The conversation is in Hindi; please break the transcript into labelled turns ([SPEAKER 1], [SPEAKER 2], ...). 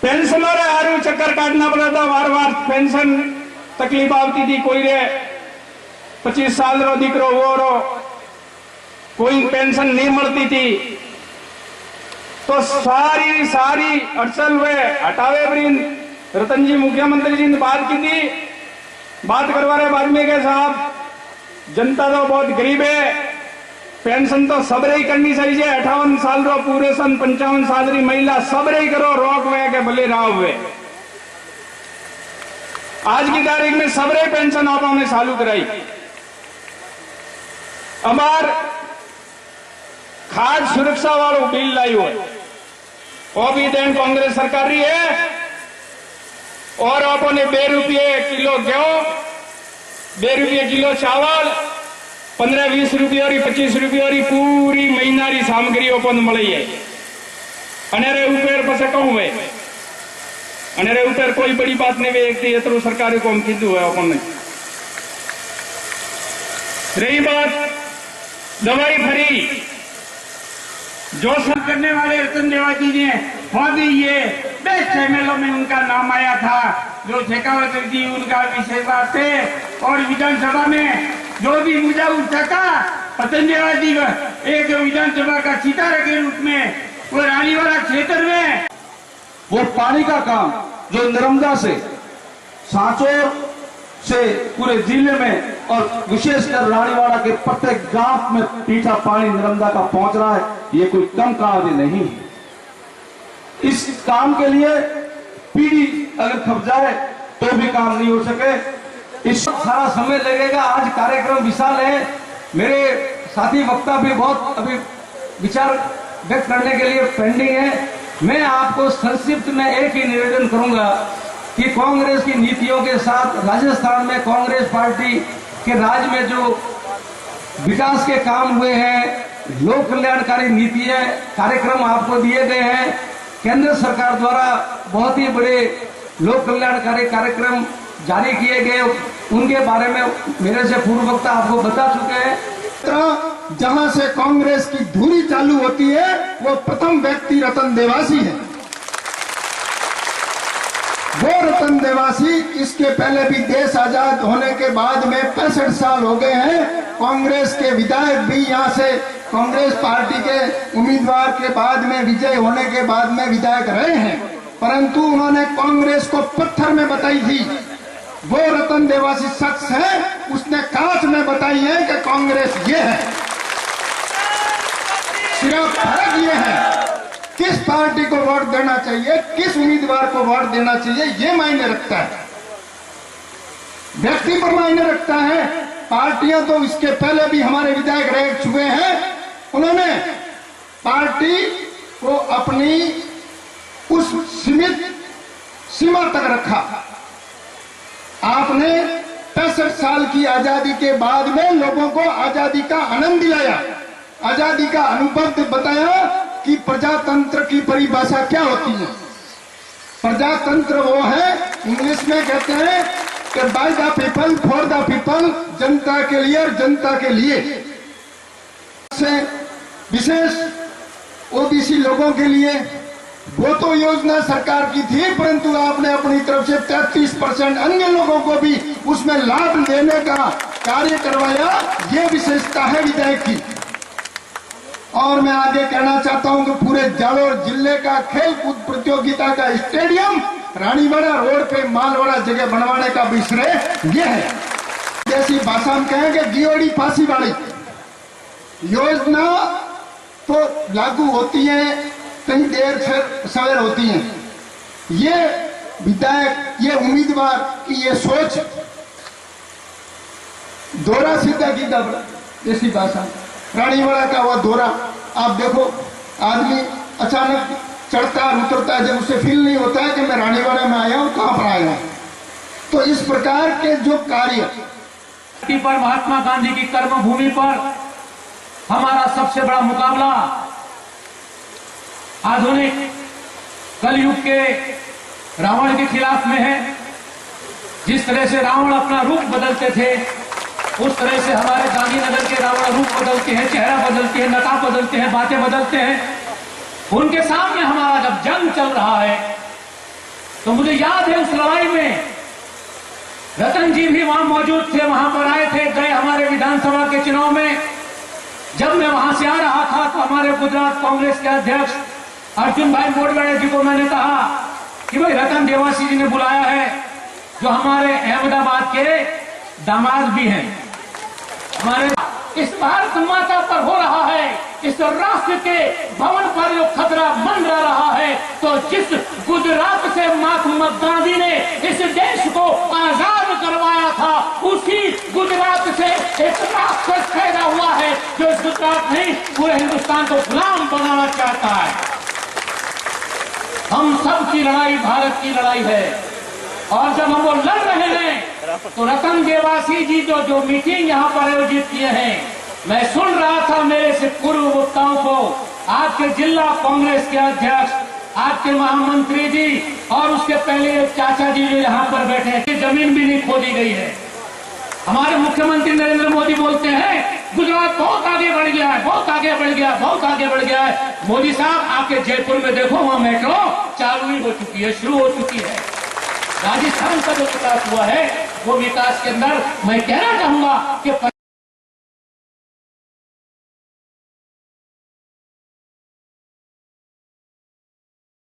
[SPEAKER 1] पेंशन और हारू चक्कर काटना पड़ा था, बार बार पेंशन तकलीफ आती थी। कोई रे 25 साल रो दीकरो वो रो कोई पेंशन नहीं मिलती थी, तो सारी सारी अड़चन वे हटावे वृंद रतन जी मुख्यमंत्री जी ने बात की थी। बात करवा रहे बाद में के साहब जनता तो बहुत गरीब है, पेंशन तो सबरे ही करनी चाहिए। 58 साल रो पूरे सन 55 साल री महिला सबरे ही करो, रोक वे के भले राव वे। आज की तारीख में सबरे पेंशन आपने चालू कराई। अमार खाद्य सुरक्षा वालों बिल लाई हुआ, वो भी देन कांग्रेस सरकार रही है। और आपने 2 रुपये किलो गेहूं, 2 रुपये किलो चावल, 15-20 रुपये और 25 रुपये और पूरी महीनारी सामग्री ओपन मળી है। अनेरे ऊपर पसे कहूं वे अनेरे ऊपर कोई बड़ी बात नहीं वे, एक एतरो सरकारी को हम कीधु है अपन। रही बात दवाई फ्री, जो सब करने वाले रतन देवासी ने खुद ये बेस्ट एमएलओ में उनका नाम आया था, जो शेखावत जी उनका विशेष बात थे। और विधानसभा में जो भी मुद्दा उठाता रतन देवासी एक विधानसभा का सितारा के रूप में वो रानीवाड़ा क्षेत्र में
[SPEAKER 2] वो पानी का काम जो नर्मदा से सांचौर से पूरे जिले में और विशेषकर रानीवाड़ा के प्रत्येक गांव में मीठा पानी नर्मदा का पहुंच रहा है, ये कोई कम कार्य नहीं है। इस काम के लिए पीढ़ी अगर खप जाए तो भी काम नहीं हो सके, इस सारा समय लगेगा। आज कार्यक्रम विशाल है, मेरे साथी वक्ता भी बहुत अभी विचार व्यक्त करने के लिए पेंडिंग है। मैं आपको संक्षिप्त में एक ही निवेदन करूंगा कि कांग्रेस की नीतियों के साथ राजस्थान में कांग्रेस पार्टी के राज में जो विकास के काम हुए हैं, लोक कल्याणकारी नीतियां कार्यक्रम आपको दिए गए हैं, केंद्र सरकार द्वारा बहुत ही बड़े लोक कल्याणकारी कार्यक्रम जारी किए गए, उनके बारे में मेरे से पूर्व वक्ता आपको बता चुके हैं।
[SPEAKER 3] जहां से कांग्रेस की धुरी चालू होती है वो प्रथम व्यक्ति रतन देवासी है। वो रतन देवासी, इसके पहले भी देश आजाद होने के बाद में 65 साल हो गए हैं, कांग्रेस के विधायक भी यहां से कांग्रेस पार्टी के उम्मीदवार के बाद में विजय होने के बाद में विधायक रहे हैं, परंतु उन्होंने कांग्रेस को पत्थर में बताई थी। वो रतन देवासी शख्स है, उसने कांच में बताई है कि कांग्रेस ये है। सिर्फ फर्क ये है किस पार्टी को वोट देना चाहिए, किस उम्मीदवार को वोट देना चाहिए, ये मायने रखता है, व्यक्ति पर मायने रखता है। पार्टियां तो इसके पहले भी हमारे विधायक रह चुके हैं, उन्होंने पार्टी को अपनी उस सीमित सीमा तक रखा। आपने 65 साल की आजादी के बाद में लोगों को आजादी का आनंद दिलाया, आजादी का अनुभव बताया कि प्रजातंत्र की परिभाषा क्या होती है। प्रजातंत्र वो है, इंग्लिश में कहते हैं कि by the people for the people, जनता के लिए और जनता के लिए। से विशेष ओबीसी लोगों के लिए वो तो योजना सरकार की थी, परंतु आपने अपनी तरफ से 33% अन्य लोगों को भी उसमें लाभ देने का कार्य करवाया। ये विशेषता है विधायक की। और मैं आगे कहना चाहता हूं कि पूरे जालोर जिले का खेल कूद प्रतियोगिता का स्टेडियम रानीवाड़ा रोड पे मालवाड़ा जगह बनवाने का भी श्रेय ये है। जैसी भाषा में कहेंगे गियोड़ी फांसी वाली योजना तो लागू होती है, कहीं देर से सवेर होती है। ये विधायक, ये उम्मीदवार की ये सोच दौरा सीधा की जैसी भाषा, रानीवाड़ा का वो दौरा आप देखो, आदमी अचानक चढ़ता उतरता है, जब उसे फील नहीं होता है कि मैं रानीवाड़ा में आया हूं, कहां पर आया हूं। तो इस प्रकार के जो कार्य
[SPEAKER 4] पर महात्मा गांधी की कर्मभूमि पर हमारा सबसे बड़ा मुकाबला आधुनिक कलयुग के रावण के खिलाफ में है। जिस तरह से रावण अपना रूप बदलते थे, उस तरह से हमारे गांधीनगर के रावण रूप बदलते हैं, चेहरा बदलते हैं, नकाब बदलते हैं, बातें बदलते हैं। उनके सामने हमारा जब जंग चल रहा है तो मुझे याद है उस लड़ाई में रतन जी भी वहां मौजूद थे, वहां पर आए थे, गए हमारे विधानसभा के चुनाव में। जब मैं वहां से आ रहा था तो हमारे गुजरात कांग्रेस के अध्यक्ष अर्जुन भाई मोडवाड़ा जी को मैंने कहा कि भाई रतन देवासी जी ने बुलाया है, जो हमारे अहमदाबाद के दामाद भी हैं। हमारे इस भारत माता पर हो रहा है, इस राष्ट्र के भवन पर जो खतरा मंडरा रहा है, तो जिस गुजरात से महात्मा गांधी ने इस देश को आजाद करवाया था, उसी गुजरात से एक राक्षस पैदा हुआ है जो इस गुजरात नहीं पूरे हिंदुस्तान को गुलाम बनाना चाहता है। हम सब की लड़ाई भारत की लड़ाई है, और जब हम वो लड़ रहे हैं तो रतन देवासी जी जो मीटिंग यहाँ पर आयोजित किए हैं, मैं सुन रहा था मेरे से पूर्व वक्ताओं को, आपके जिला कांग्रेस के अध्यक्ष, आपके महामंत्री जी और उसके पहले एक चाचा जी जो यहाँ पर बैठे हैं, जमीन भी नहीं खोदी गई है। हमारे मुख्यमंत्री नरेंद्र मोदी बोलते हैं गुजरात बहुत आगे बढ़ गया है, बहुत आगे बढ़ गया, बहुत आगे बढ़ गया है। मोदी साहब आके जयपुर में देखो, वहां मेट्रो चालू ही हो चुकी है, शुरू हो चुकी है। राजस्थान का जो विकास हुआ है वो विकास के अंदर मैं कहना चाहूंगा कि